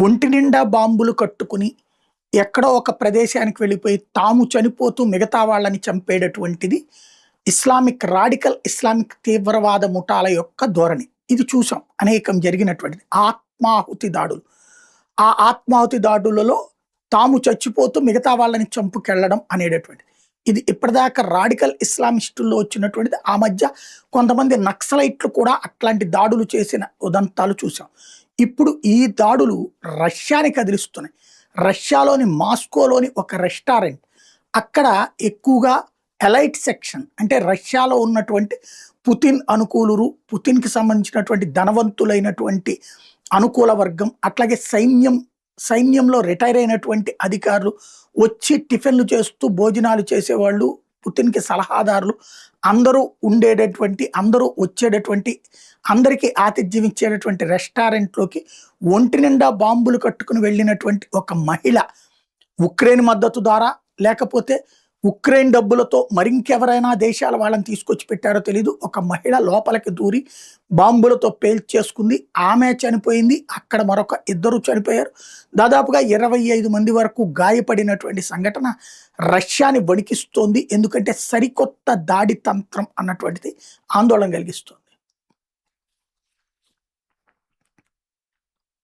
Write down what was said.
ఒంటి నిండా బాంబులు కట్టుకుని ఎక్కడో ఒక ప్రదేశానికి వెళ్ళిపోయి తాము చనిపోతూ మిగతా వాళ్ళని చంపేటటువంటిది రాడికల్ ఇస్లామిక్ తీవ్రవాద ముఠాల యొక్క ధోరణి. ఇది చూసాం అనేకం జరిగినటువంటిది. ఆత్మాహుతి దాడులు. ఆ ఆత్మాహుతి దాడులలో తాము చచ్చిపోతూ మిగతా వాళ్ళని చంపుకెళ్ళడం అనేటటువంటిది. ఇది ఇప్పటిదాకా రాడికల్ ఇస్లామిస్టుల్లో వచ్చినటువంటిది. ఆ మధ్య కొంతమంది నక్సలైట్లు కూడా అట్లాంటి దాడులు చేసిన ఉదంతాలు చూసాం. ఇప్పుడు ఈ దాడులు రష్యాని కదిలిస్తున్నాయి. రష్యాలోని మాస్కోలోని ఒక రెస్టారెంట్, అక్కడ ఎక్కువగా ఎలైట్ సెక్షన్, అంటే రష్యాలో ఉన్నటువంటి పుతిన్ అనుకూలురు, పుతిన్కి సంబంధించినటువంటి ధనవంతులైనటువంటి అనుకూల వర్గం, అట్లాగే సైన్యంలో రిటైర్ అయినటువంటి అధికారులు వచ్చి టిఫిన్లు చేస్తూ భోజనాలు చేసేవాళ్ళు, పుతిన్కి సలహాదారులు అందరూ ఉండేటటువంటి, అందరూ వచ్చేటటువంటి, అందరికీ ఆతిథ్యం ఇచ్చేటటువంటి రెస్టారెంట్లోకి ఒంటి నిండా బాంబులు కట్టుకుని వెళ్ళినటువంటి ఒక మహిళ, ఉక్రెయిన్ మద్దతు ద్వారా లేకపోతే ఉక్రెయిన్ డబ్బులతో మరింకెవరైనా దేశాల వాళ్ళని తీసుకొచ్చి పెట్టారో తెలీదు, ఒక మహిళ లోపలికి దూరి బాంబులతో పేల్చేసుకుంది. ఆమె చనిపోయింది. అక్కడ మరొక ఇద్దరు చనిపోయారు. దాదాపుగా 25 మంది వరకు గాయపడినటువంటి సంఘటన రష్యాని వణికిస్తోంది. ఎందుకంటే సరికొత్త దాడి తంత్రం అన్నటువంటిది ఆందోళన కలిగిస్తుంది.